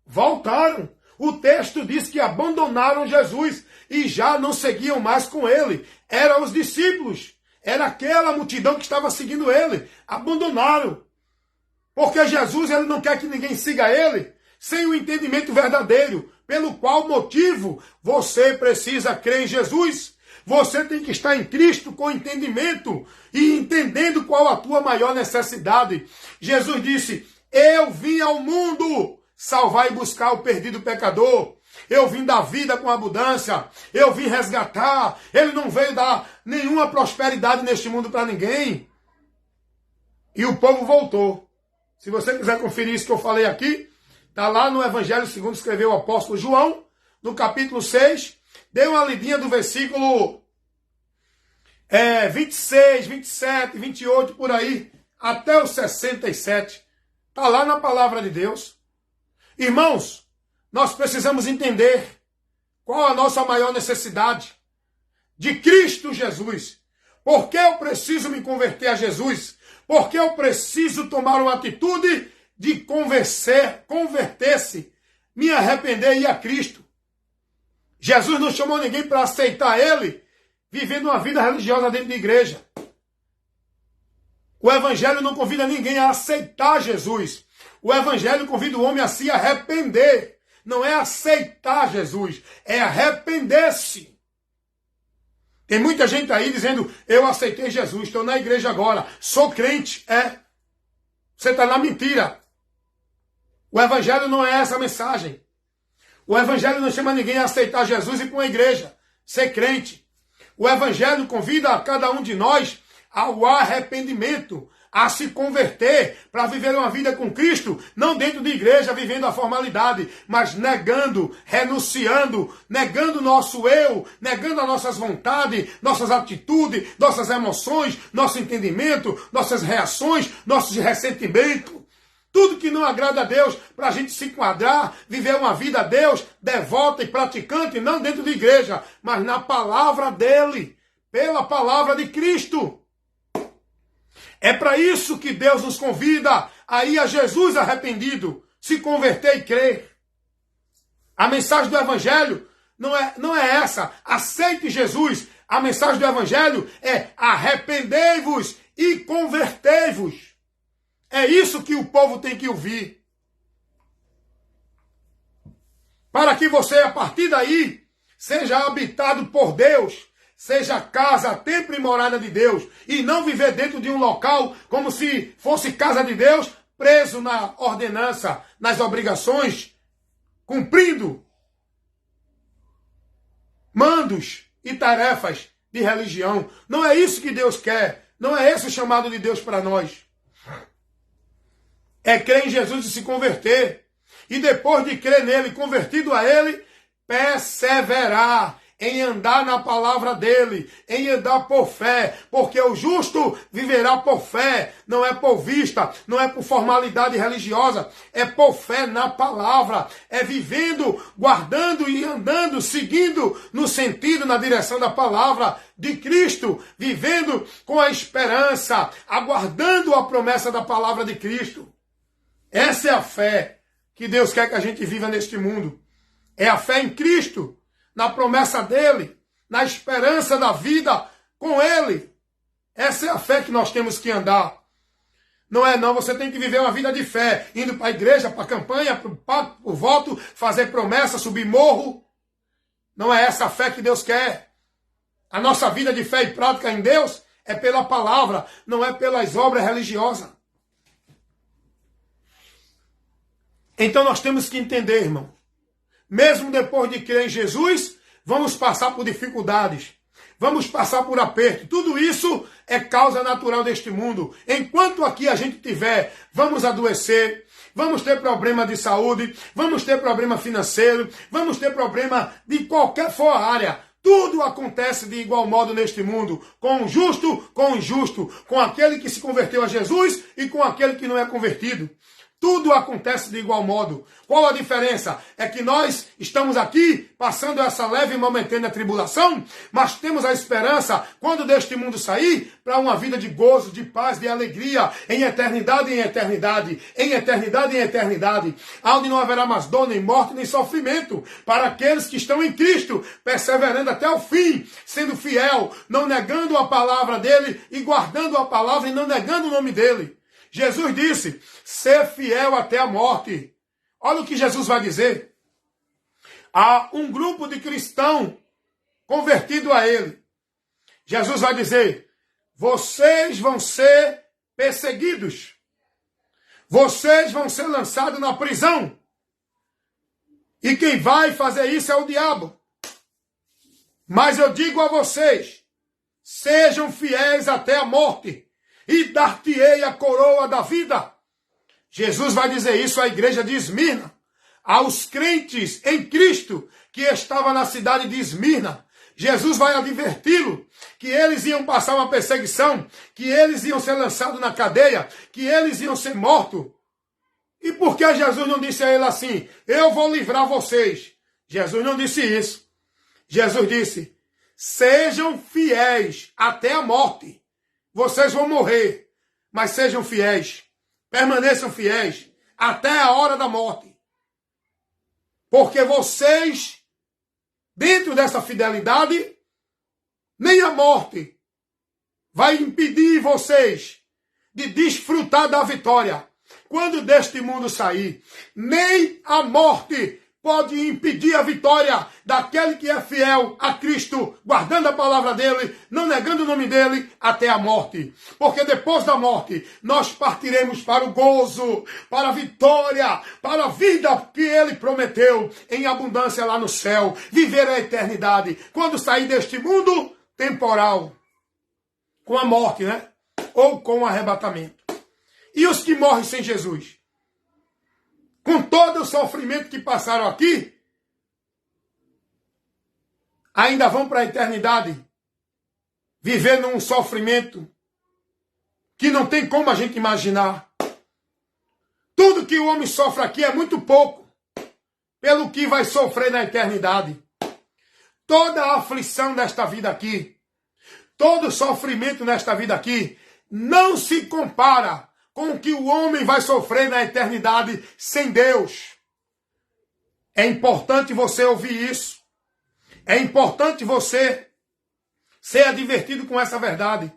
[SPEAKER 1] Voltaram. O texto diz que abandonaram Jesus e já não seguiam mais com ele. Eram os discípulos. Era aquela multidão que estava seguindo ele. Abandonaram. Porque Jesus ele não quer que ninguém siga ele sem o entendimento verdadeiro. Pelo qual motivo você precisa crer em Jesus. Você tem que estar em Cristo com entendimento e entendendo qual a tua maior necessidade. Jesus disse: eu vim ao mundo salvar e buscar o perdido pecador. Eu vim dar vida com abundância. Eu vim resgatar. Ele não veio dar nenhuma prosperidade neste mundo para ninguém. E o povo voltou. Se você quiser conferir isso que eu falei aqui, está lá no Evangelho segundo escreveu o apóstolo João, no capítulo 6, dê uma lidinha do versículo 26, 27, 28, por aí, até o 67. Está lá na palavra de Deus. Irmãos, nós precisamos entender qual a nossa maior necessidade de Cristo Jesus. Por que eu preciso me converter a Jesus? Por que eu preciso tomar uma atitude de converter-se, me arrepender e ir a Cristo? Jesus não chamou ninguém para aceitar ele, vivendo uma vida religiosa dentro da igreja. O Evangelho não convida ninguém a aceitar Jesus. O Evangelho convida o homem a se arrepender. Não é aceitar Jesus, é arrepender-se. Tem muita gente aí dizendo: eu aceitei Jesus, estou na igreja agora, sou crente. Você está na mentira. O Evangelho não é essa mensagem. O Evangelho não chama ninguém a aceitar Jesus e ir para uma igreja, ser crente. O Evangelho convida a cada um de nós ao arrependimento, a se converter para viver uma vida com Cristo, não dentro de igreja, vivendo a formalidade, mas negando, renunciando, negando o nosso eu, negando as nossas vontades, nossas atitudes, nossas emoções, nosso entendimento, nossas reações, nossos ressentimentos. Tudo que não agrada a Deus, para a gente se enquadrar, viver uma vida a Deus, devota e praticante, não dentro de igreja, mas na palavra dele, pela palavra de Cristo. É para isso que Deus nos convida a ir a Jesus arrependido, se converter e crer. A mensagem do Evangelho não é essa. Aceite Jesus. A mensagem do Evangelho é: arrependei-vos e convertei-vos. É isso que o povo tem que ouvir. Para que você, a partir daí, seja habitado por Deus, seja casa, templo e morada de Deus, e não viver dentro de um local como se fosse casa de Deus, preso na ordenança, nas obrigações, cumprindo mandos e tarefas de religião. Não é isso que Deus quer. Não é esse o chamado de Deus para nós. É crer em Jesus e se converter. E depois de crer nele, convertido a ele, perseverar em andar na palavra dele, em andar por fé, porque o justo viverá por fé, não é por vista, não é por formalidade religiosa, é por fé na palavra, é vivendo, guardando e andando, seguindo no sentido, na direção da palavra de Cristo, vivendo com a esperança, aguardando a promessa da palavra de Cristo. Essa é a fé que Deus quer que a gente viva neste mundo. É a fé em Cristo, na promessa dele, na esperança da vida com ele. Essa é a fé que nós temos que andar. Não é não, você tem que viver uma vida de fé, indo para a igreja, para a campanha, para o voto, fazer promessa, subir morro. Não é essa a fé que Deus quer. A nossa vida de fé e prática em Deus é pela palavra, não é pelas obras religiosas. Então nós temos que entender, irmão. Mesmo depois de crer em Jesus, vamos passar por dificuldades. Vamos passar por aperto. Tudo isso é causa natural deste mundo. Enquanto aqui a gente tiver, vamos adoecer, vamos ter problema de saúde, vamos ter problema financeiro, vamos ter problema de qualquer for área. Tudo acontece de igual modo neste mundo. Com o justo, com o injusto. Com aquele que se converteu a Jesus e com aquele que não é convertido. Tudo acontece de igual modo. Qual a diferença? É que nós estamos aqui passando essa leve e momentânea tribulação, mas temos a esperança, quando deste mundo sair, para uma vida de gozo, de paz, de alegria, em eternidade em eternidade, em eternidade em eternidade, onde não haverá mais dor, nem morte, nem sofrimento, para aqueles que estão em Cristo, perseverando até o fim, sendo fiel, não negando a palavra dele e guardando a palavra e não negando o nome dele. Jesus disse, ser fiel até a morte. Olha o que Jesus vai dizer. Há um grupo de cristãos convertido a ele. Jesus vai dizer, vocês vão ser perseguidos. Vocês vão ser lançados na prisão. E quem vai fazer isso é o diabo. Mas eu digo a vocês, sejam fiéis até a morte. E dar-te-ei a coroa da vida. Jesus vai dizer isso à igreja de Esmirna, aos crentes em Cristo que estavam na cidade de Esmirna. Jesus vai adverti-lo que eles iam passar uma perseguição, que eles iam ser lançados na cadeia, que eles iam ser mortos. E por que Jesus não disse a ele assim, eu vou livrar vocês? Jesus não disse isso. Jesus disse, sejam fiéis até a morte. Vocês vão morrer, mas sejam fiéis. Permaneçam fiéis até a hora da morte. Porque vocês, dentro dessa fidelidade, nem a morte vai impedir vocês de desfrutar da vitória. Quando deste mundo sair, nem a morte pode impedir a vitória daquele que é fiel a Cristo, guardando a palavra dele, não negando o nome dele, até a morte. Porque depois da morte, nós partiremos para o gozo, para a vitória, para a vida que ele prometeu em abundância lá no céu. Viver a eternidade. Quando sair deste mundo temporal, com a morte, né? Ou com o arrebatamento. E os que morrem sem Jesus? Com todo o sofrimento que passaram aqui, ainda vão para a eternidade, vivendo um sofrimento que não tem como a gente imaginar. Tudo que o homem sofre aqui é muito pouco, pelo que vai sofrer na eternidade. Toda a aflição desta vida aqui, todo o sofrimento nesta vida aqui, não se compara com o que o homem vai sofrer na eternidade sem Deus. É importante você ouvir isso. É importante você ser advertido com essa verdade.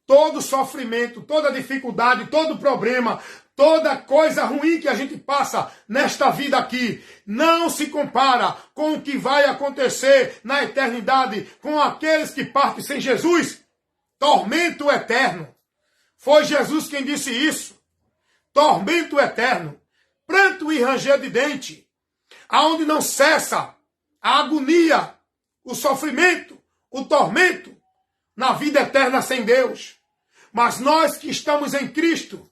[SPEAKER 1] todo sofrimento, toda dificuldade, todo problema, toda coisa ruim que a gente passa nesta vida aqui, não se compara com o que vai acontecer na eternidade com aqueles que partem sem Jesus. Tormento eterno. Foi Jesus quem disse isso. Tormento eterno. Pranto e ranger de dente. Aonde não cessa a agonia, o sofrimento, o tormento na vida eterna sem Deus. Mas nós que estamos em Cristo,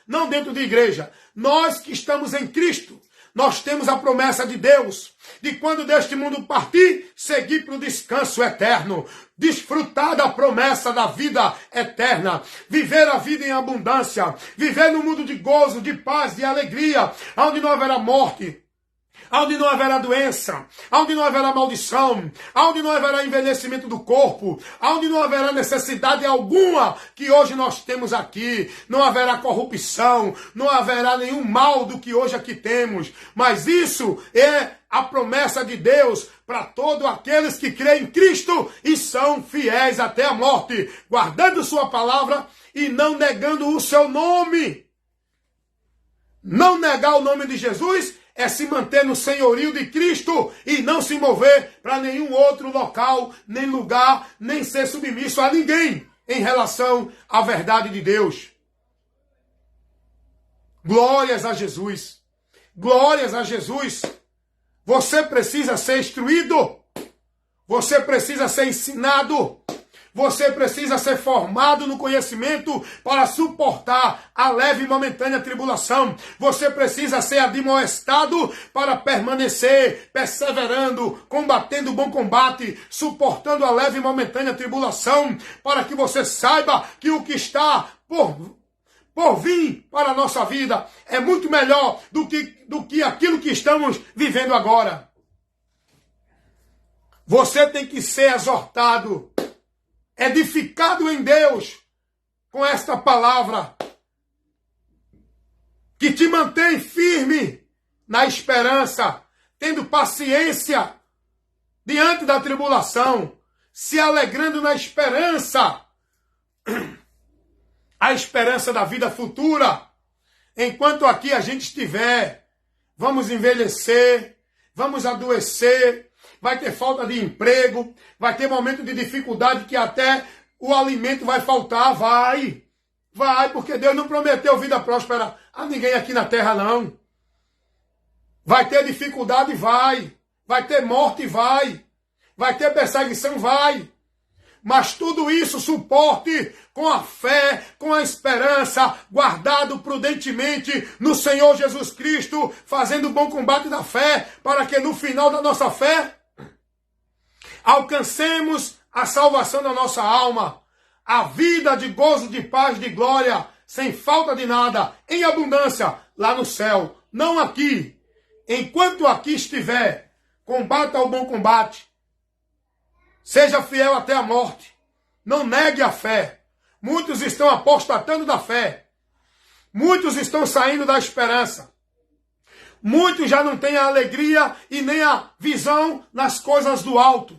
[SPEAKER 1] não dentro de igreja, nós que estamos em Cristo, nós temos a promessa de Deus, de quando deste mundo partir, seguir para o descanso eterno, desfrutar da promessa da vida eterna, viver a vida em abundância, viver no mundo de gozo, de paz, de alegria, onde não haverá morte, onde não haverá doença, onde não haverá maldição, onde não haverá envelhecimento do corpo, onde não haverá necessidade alguma que hoje nós temos aqui, não haverá corrupção, não haverá nenhum mal do que hoje aqui temos, mas isso é a promessa de Deus para todos aqueles que creem em Cristo e são fiéis até a morte, guardando sua palavra e não negando o seu nome. Não negar o nome de Jesus é se manter no senhorio de Cristo e não se mover para nenhum outro local, nem lugar, nem ser submisso a ninguém em relação à verdade de Deus. Glórias a Jesus. Glórias a Jesus. Você precisa ser instruído. Você precisa ser ensinado. Você precisa ser formado no conhecimento para suportar a leve e momentânea tribulação. Você precisa ser admoestado para permanecer, perseverando, combatendo o bom combate, suportando a leve e momentânea tribulação, para que você saiba que o que está por vir para a nossa vida é muito melhor do que aquilo que estamos vivendo agora. Você tem que ser exortado, edificado em Deus, com esta palavra, que te mantém firme na esperança, tendo paciência diante da tribulação, se alegrando na esperança, a esperança da vida futura. Enquanto aqui a gente estiver, vamos envelhecer, vamos adoecer, vai ter falta de emprego, vai ter momento de dificuldade que até o alimento vai faltar, vai, porque Deus não prometeu vida próspera a ninguém aqui na terra, não. Vai ter dificuldade, vai ter morte, vai ter perseguição, vai. Mas tudo isso suporte com a fé, com a esperança, guardado prudentemente no Senhor Jesus Cristo, fazendo o bom combate da fé, para que no final da nossa fé alcancemos a salvação da nossa alma, a vida de gozo, de paz, de glória, sem falta de nada, em abundância, lá no céu, não aqui. Enquanto aqui estiver, combata o bom combate, seja fiel até a morte, não negue a fé. Muitos estão apostatando da fé, muitos estão saindo da esperança, muitos já não têm a alegria e nem a visão nas coisas do alto,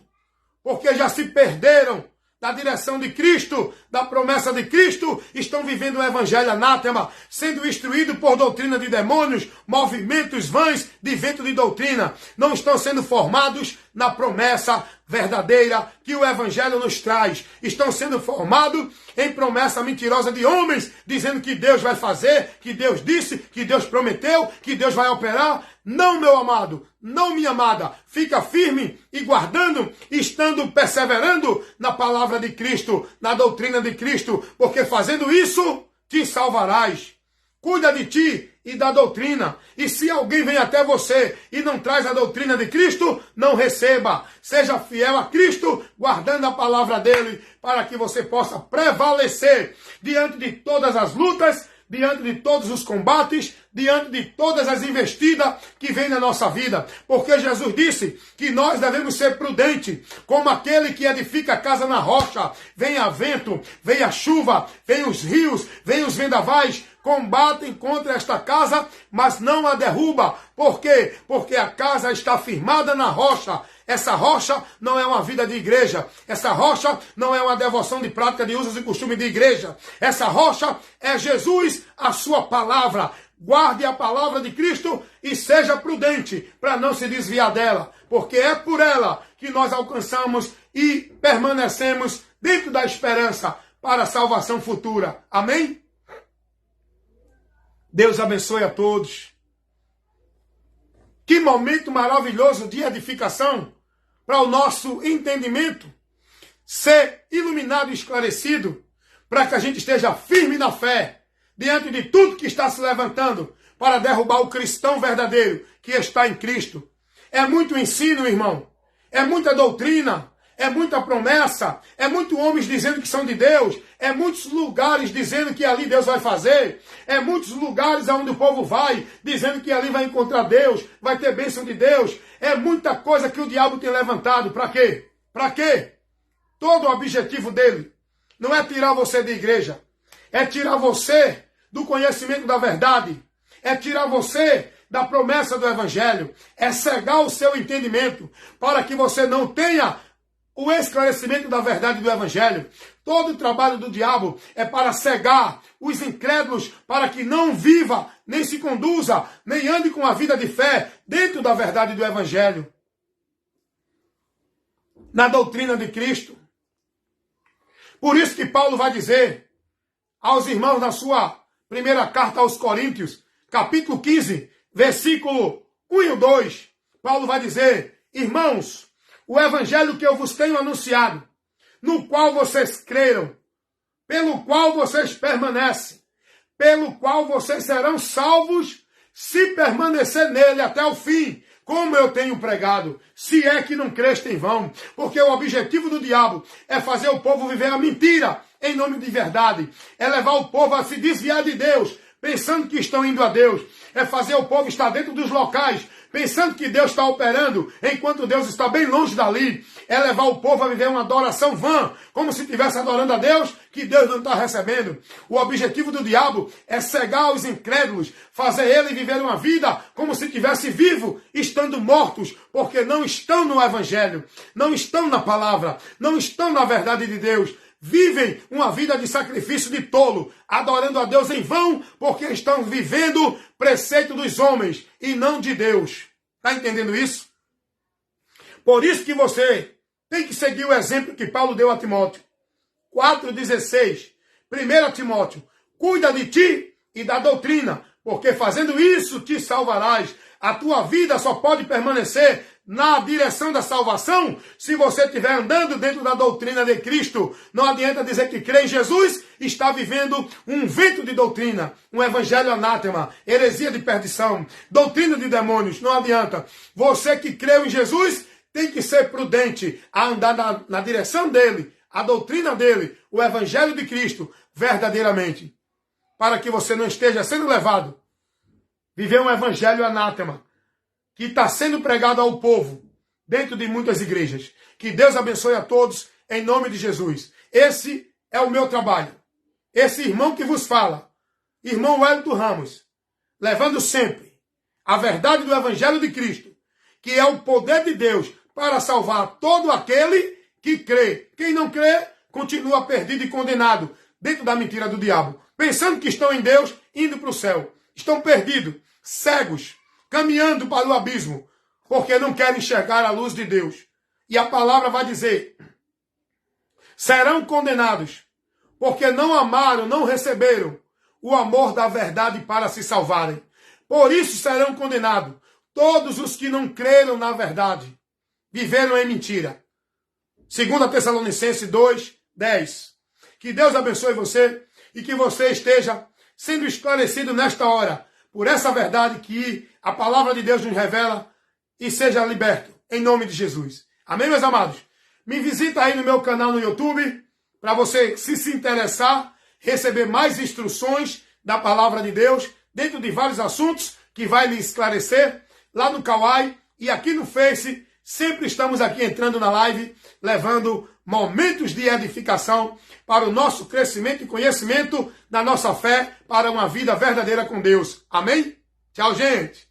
[SPEAKER 1] porque já se perderam da direção de Cristo, da promessa de Cristo, estão vivendo o evangelho anátema, sendo instruídos por doutrina de demônios, movimentos vãs de vento de doutrina, não estão sendo formados na promessa verdadeira que o evangelho nos traz, estão sendo formados em promessa mentirosa de homens, dizendo que Deus vai fazer, que Deus disse, que Deus prometeu, que Deus vai operar. Não, meu amado, não, minha amada, fica firme e guardando, estando perseverando na palavra de Cristo, na doutrina de Cristo, porque fazendo isso, te salvarás. Cuida de ti e da doutrina. E se alguém vem até você e não traz a doutrina de Cristo, não receba. Seja fiel a Cristo, guardando a palavra dele, para que você possa prevalecer diante de todas as lutas, diante de todos os combates, diante de todas as investidas que vêm na nossa vida. Porque Jesus disse que nós devemos ser prudentes, como aquele que edifica a casa na rocha. Venha vento, venha chuva, venha os rios, venha os vendavais, combatem contra esta casa, mas não a derruba. Por quê? Porque a casa está firmada na rocha. Essa rocha não é uma vida de igreja. Essa rocha não é uma devoção de prática de usos e costumes de igreja. Essa rocha é Jesus, a sua palavra. Guarde a palavra de Cristo e seja prudente para não se desviar dela, porque é por ela que nós alcançamos e permanecemos dentro da esperança para a salvação futura. Amém? Deus abençoe a todos. Que momento maravilhoso de edificação para o nosso entendimento ser iluminado e esclarecido, para que a gente esteja firme na fé, diante de tudo que está se levantando para derrubar o cristão verdadeiro que está em Cristo. É muito ensino, irmão. É muita doutrina. É muita promessa. É muito homens dizendo que são de Deus. É muitos lugares dizendo que ali Deus vai fazer. É muitos lugares onde o povo vai dizendo que ali vai encontrar Deus. Vai ter bênção de Deus. É muita coisa que o diabo tem levantado. Para quê? Para quê? Todo o objetivo dele não é tirar você da igreja. É tirar você do conhecimento da verdade. É tirar você da promessa do evangelho. É cegar o seu entendimento para que você não tenha o esclarecimento da verdade do evangelho. Todo o trabalho do diabo é para cegar os incrédulos para que não viva, nem se conduza, nem ande com a vida de fé dentro da verdade do evangelho. Na doutrina de Cristo. Por isso que Paulo vai dizer aos irmãos na sua primeira carta aos Coríntios, capítulo 15, versículo 1 e 2, Paulo vai dizer: irmãos, o evangelho que eu vos tenho anunciado, no qual vocês creram, pelo qual vocês permanecem, pelo qual vocês serão salvos, se permanecer nele até o fim, como eu tenho pregado, se é que não creste em vão, porque o objetivo do diabo é fazer o povo viver a mentira em nome de verdade, é levar o povo a se desviar de Deus, pensando que estão indo a Deus, é fazer o povo estar dentro dos locais, pensando que Deus está operando, enquanto Deus está bem longe dali, é levar o povo a viver uma adoração vã, como se estivesse adorando a Deus, que Deus não está recebendo. O objetivo do diabo é cegar os incrédulos, fazer ele viver uma vida como se estivesse vivo, estando mortos, porque não estão no evangelho, não estão na palavra, não estão na verdade de Deus. Vivem uma vida de sacrifício de tolo, adorando a Deus em vão, porque estão vivendo preceito dos homens e não de Deus. Está entendendo isso? Por isso que você tem que seguir o exemplo que Paulo deu a Timóteo. 4,16. 1 Timóteo, cuida de ti e da doutrina, porque fazendo isso te salvarás. A tua vida só pode permanecer na direção da salvação se você estiver andando dentro da doutrina de Cristo. Não adianta dizer que crê em Jesus e está vivendo um vento de doutrina, um evangelho anátema, heresia de perdição, doutrina de demônios. Não adianta. Você que crê em Jesus tem que ser prudente a andar na direção dele, a doutrina dele, o evangelho de Cristo, verdadeiramente, para que você não esteja sendo levado viver um evangelho anátema que está sendo pregado ao povo dentro de muitas igrejas. Que Deus abençoe a todos em nome de Jesus. Esse é o meu trabalho. Esse irmão que vos fala, irmão Wellington Ramos, levando sempre a verdade do evangelho de Cristo, que é o poder de Deus para salvar todo aquele que crê. Quem não crê, continua perdido e condenado dentro da mentira do diabo, pensando que estão em Deus, indo para o céu. Estão perdidos, cegos, caminhando para o abismo, porque não querem enxergar a luz de Deus. E a palavra vai dizer: serão condenados, porque não amaram, não receberam o amor da verdade para se salvarem. Por isso serão condenados todos os que não creram na verdade, viveram em mentira. 2 Tessalonicenses 2, 10. Que Deus abençoe você e que você esteja sendo esclarecido nesta hora por essa verdade que a palavra de Deus nos revela e seja liberto em nome de Jesus. Amém, meus amados? Me visita aí no meu canal no YouTube para você se interessar, receber mais instruções da palavra de Deus dentro de vários assuntos que vai lhe esclarecer lá no Kawai e aqui no Face. Sempre estamos aqui entrando na live, levando momentos de edificação para o nosso crescimento e conhecimento da nossa fé para uma vida verdadeira com Deus. Amém? Tchau, gente!